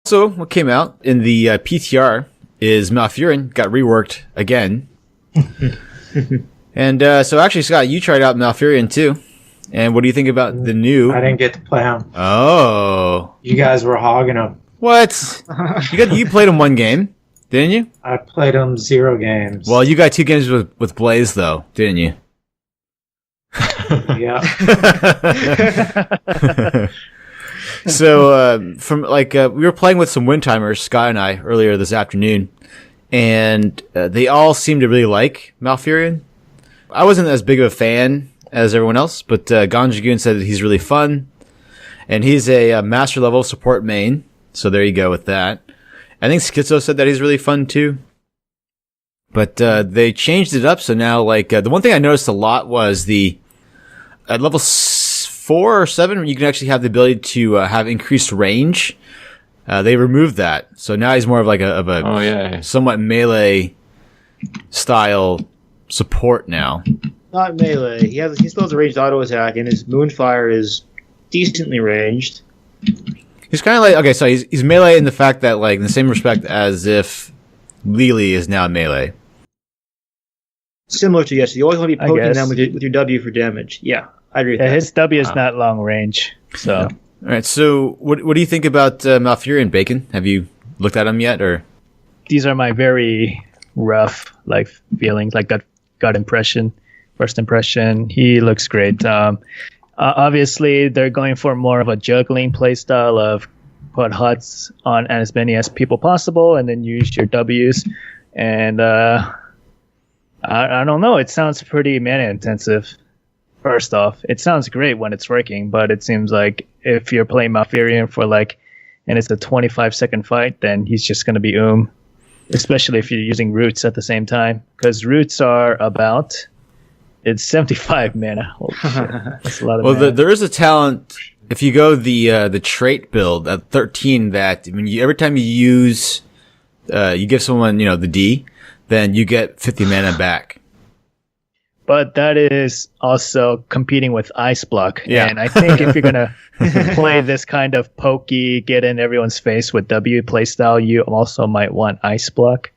So what came out in the PTR is Malfurion got reworked again. And so actually, Scott, you tried out Malfurion too. And what do you think about the new? I didn't get to play him. Oh. You guys were hogging him. What? You played him one game, didn't you? I played him 0 games. Well, you got 2 games with Blaze, though, didn't you? Yeah. So, from we were playing with some wind timers, Sky and I, earlier this afternoon, and they all seemed to really like Malfurion. I wasn't as big of a fan as everyone else, but Ganjagoon said that he's really fun, and he's a master level support main, so there you go with that. I think Schizo said that he's really fun too. But they changed it up, so now the one thing I noticed a lot was at level 4 or 7, you can actually have the ability to have increased range. They removed that, so now he's more of a somewhat melee style support now. Not melee. He still has a ranged auto attack, and his Moonfire is decently ranged. He's kind of so he's melee in the fact that in the same respect as if Lily is now melee. Similar to yes, you always want to be poking them with your W for damage. Yeah, I agree with that. His W is not long range, so. All right, so what do you think about Malfurion, Bacon? Have you looked at him yet, or? These are my very rough feelings, gut impression. First impression, he looks great. Obviously, they're going for more of a juggling playstyle of put huts on as many as people possible and then use your Ws. And I don't know, it sounds pretty mana intensive. First off, it sounds great when it's working, but it seems like if you're playing Malfurion for and it's a 25-second fight, then he's just going to be especially if you're using roots at the same time, because roots are about... It's 75 mana. Holy shit. That's a lot of mana. Well, there is a talent, if you go the trait build at 13, that every time you use, you give someone, the D, then you get 50 mana back. But that is also competing with Ice Block. Yeah. And I think if you're going to play this kind of pokey, get in everyone's face with W playstyle, you also might want Ice Block.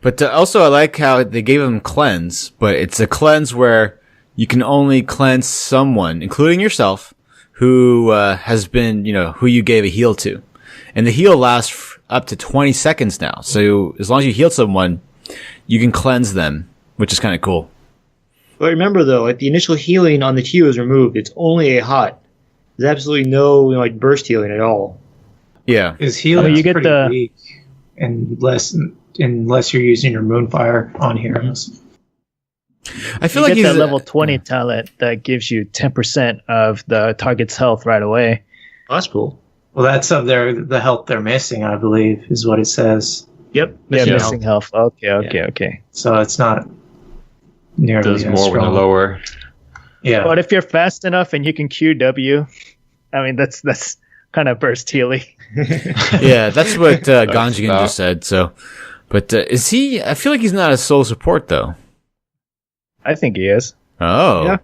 But also, I like how they gave him cleanse, but it's a cleanse where you can only cleanse someone, including yourself, who has been, who you gave a heal to. And the heal lasts up to 20 seconds now. So as long as you heal someone, you can cleanse them, which is kind of cool. But remember, though, the initial healing on the Q is removed. It's only a hot. There's absolutely no burst healing at all. Yeah. His healing is pretty weak, unless you're using your Moonfire on heroes. I feel you get that level 20 talent that gives you 10% of the target's health right away. Oh, that's cool. Well, that's of the health they're missing, I believe, is what it says. Yep. Missing health. Okay. So it's not nearly as more strong. With a lower. Yeah. But if you're fast enough and you can QW, that's kind of burst healing. Yeah, that's what Ganjigan just said. So, but is he? I feel like he's not a solo support though. I think he is. Oh, yeah.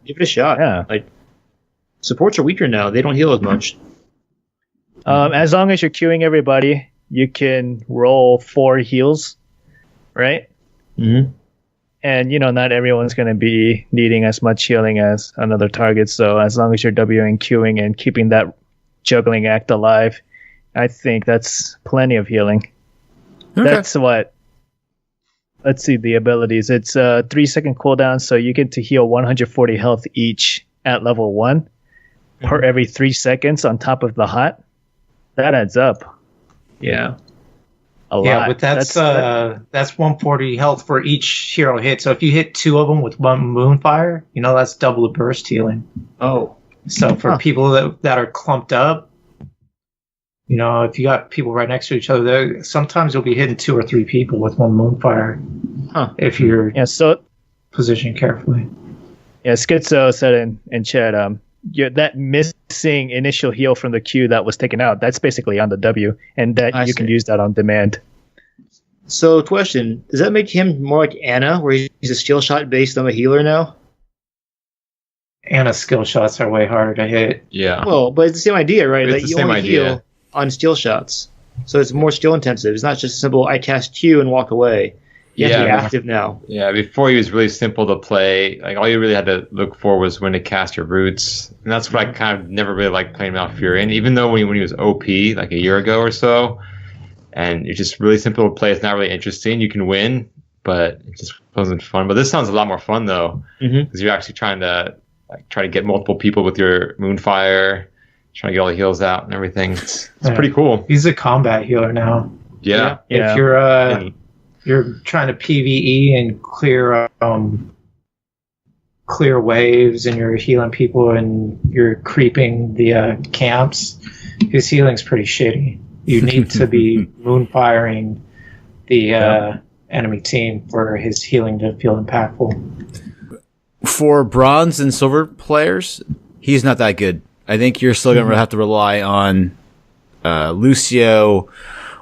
Give it a shot. Yeah. Supports are weaker now. They don't heal as much. As long as you're queuing everybody, you can roll 4 heals, right? Mm-hmm. And not everyone's going to be needing as much healing as another target. So as long as you're Wing, queuing, and keeping that juggling act alive, I think that's plenty of healing. Okay. That's what. Let's see the abilities. It's a 3-second cooldown, so you get to heal 140 health each at level 1 per every 3 seconds on top of the hot. That adds up. Yeah. A lot. Yeah, but that's 140 health for each hero hit. So if you hit 2 of them with one Moonfire, that's double the burst healing. Oh. So for people that are clumped up, if you got people right next to each other, sometimes you'll be hitting 2 or 3 people with one Moonfire. Huh. If you're positioned carefully. Yeah, Schizo said in chat, that missing initial heal from the Q that was taken out, that's basically on the W, and that you can use that on demand. So, question, does that make him more like Anna, where he's a skill shot based on a healer now? Anna's skill shots are way harder to hit. Yeah. Well, but it's the same idea, right? It's the same idea. on steal shots. So it's more skill intensive. It's not just simple, I cast Q and walk away. You have to be active now. Yeah, before he was really simple to play. Like, all you really had to look for was when to cast your roots. And that's what I kind of never really liked playing Malfurion, even though when he was OP, like a year ago or so, and it's just really simple to play. It's not really interesting. You can win, but it just wasn't fun. But this sounds a lot more fun, though, because you're actually trying to get multiple people with your Moonfire, trying to get all the heals out and everything. It's pretty cool. He's a combat healer now. Yeah. If you're trying to PvE and clear waves, and you're healing people and you're creeping the camps, his healing's pretty shitty. You need to be moonfiring the enemy team for his healing to feel impactful. For bronze and silver players, he's not that good. I think you're still going to have to rely on Lucio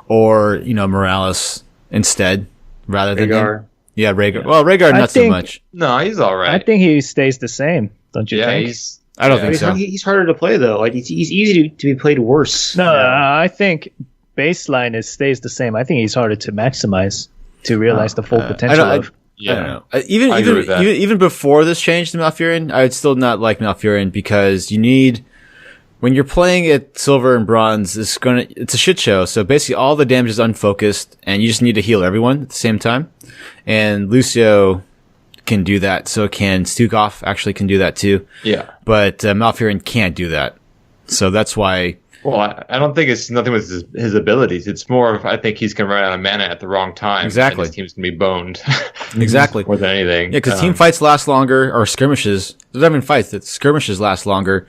or Morales instead, rather than Rhaegar. Yeah, Rhaegar. Well, Rhaegar not so much. No, he's all right. I think he stays the same. Don't you think? I don't think so. He's harder to play though. Like he's easy to be played worse. No, I think baseline stays the same. I think he's harder to maximize to realize the full potential of. I don't know. Even before this change to Malfurion, I would still not like Malfurion, because you need, when you're playing at silver and bronze, it's a shit show. So basically all the damage is unfocused, and you just need to heal everyone at the same time. And Lucio can do that. So can Stukov actually can do that too. Yeah. But Malfurion can't do that. So that's why. Well, I don't think it's nothing with his abilities. It's more of, I think he's going to run out of mana at the wrong time. Exactly. And his team's going to be boned. Exactly. More than anything. Yeah, because team fights last longer, or skirmishes. There's not even fights. Skirmishes last longer.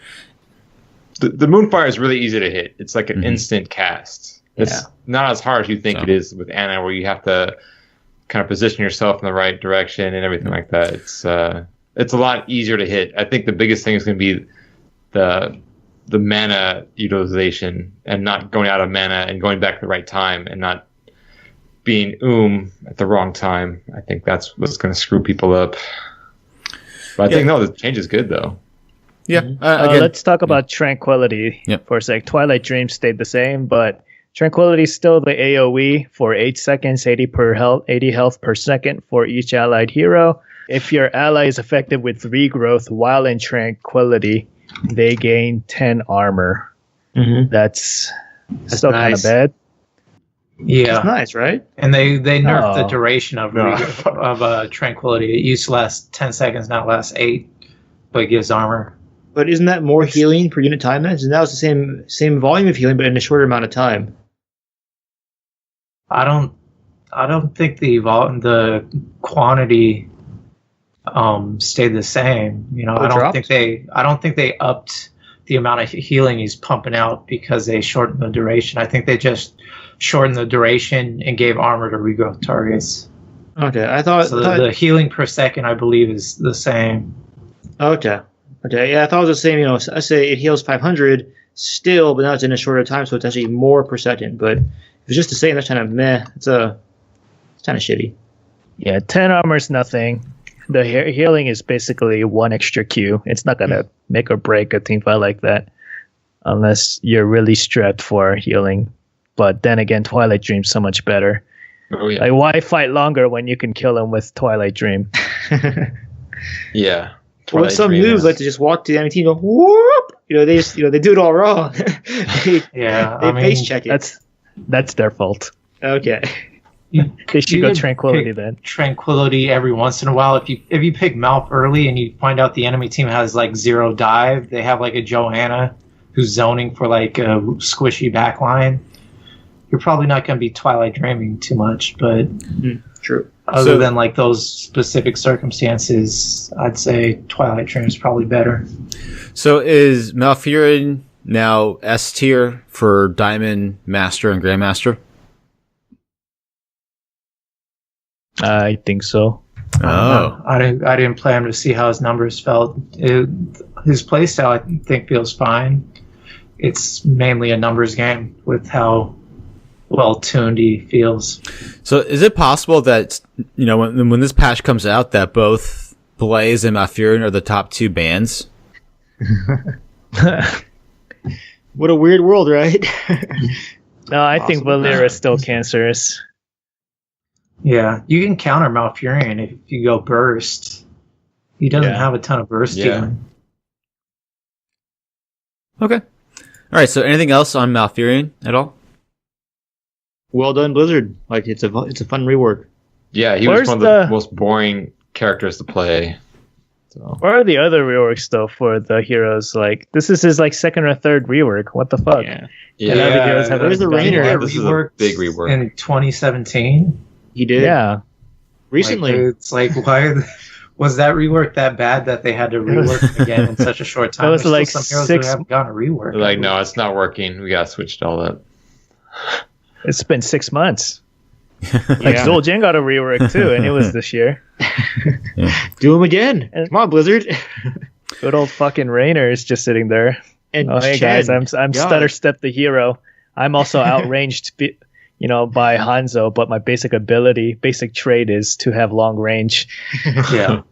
The Moonfire is really easy to hit. It's like an instant cast. It's not as hard as you think it is with Ana, where you have to kind of position yourself in the right direction and everything like that. It's a lot easier to hit. I think the biggest thing is going to be the mana utilization, and not going out of mana and going back at the right time, and not being at the wrong time. I think that's what's going to screw people up. But I think the change is good though. Yeah. Let's talk about Tranquility for a sec. Twilight Dream stayed the same, but Tranquility is still the AoE for 8 seconds, 80 health per second for each allied hero. If your ally is affected with regrowth while in Tranquility, they gain 10 armor. That's still kind of bad. Yeah, that's nice, right? And they nerfed the duration of Tranquility. It used to last 10 seconds, now it lasts 8, but it gives armor. But isn't that more healing per unit time then? So now it's the same volume of healing, but in a shorter amount of time. I don't think the quantity stayed the same. I don't think they upped the amount of healing he's pumping out because they shortened the duration. I think they just shortened the duration and gave armor to regrowth targets. Okay, I thought the healing per second, I believe, is the same. Okay, yeah, I thought it was the same. I say it heals 500 still, but now it's in a shorter time, so it's actually more per second. But if it's just the same, that's kind of meh. It's kind of shitty. Yeah, 10 armor is nothing. The healing is basically 1 extra Q. It's not going to make or break a team fight like that unless you're really strapped for healing. But then again, Twilight Dream's so much better. Oh, yeah. Like, why fight longer when you can kill him with Twilight Dream? Yeah. Well, some moves like to just walk to the enemy team and go, whoop! They just, they do it all wrong. they base check it. That's their fault. Okay. They should go Tranquility then. Tranquility every once in a while. If you pick Malf early and you find out the enemy team has like 0 dive, they have like a Johanna who's zoning for like a squishy backline, you're probably not going to be Twilight Dreaming too much. But true. Other than like those specific circumstances, I'd say Twilight Dream is probably better. So is Malfurion now S tier for Diamond, Master, and Grandmaster? I think so. I didn't play him to see how his numbers felt. His playstyle, I think, feels fine. It's mainly a numbers game with how well tuned he feels. So is it possible that when this patch comes out that both Blaze and Malfurion are the top 2 bans? What a weird world, right? No, I think Valir is still cancerous. Yeah, you can counter Malfurion if you go burst. He doesn't have a ton of burst dealing. Okay. All right. So, anything else on Malfurion at all? Well done, Blizzard. Like it's a fun rework. Yeah, he was one of the most boring characters to play. So. Where are the other reworks though for the heroes? Like this is his like second or third rework. What the fuck? Yeah. Where's the Rainer? This is a big rework in 2017. He did. Yeah. Recently, it's like why was that rework that bad that they had to rework it again in such a short time? It was like some heroes who haven't gotten a rework. Like, no, it's not working. We got switched all that. It's been 6 months. Like Zul'jin got a rework too, and it was this year. Do him again. Come on, Blizzard. Good old fucking Rainer is just sitting there. And hey guys, I'm Stutter Step the hero. I'm also outranged, by Hanzo, but my basic trait is to have long range. Yeah.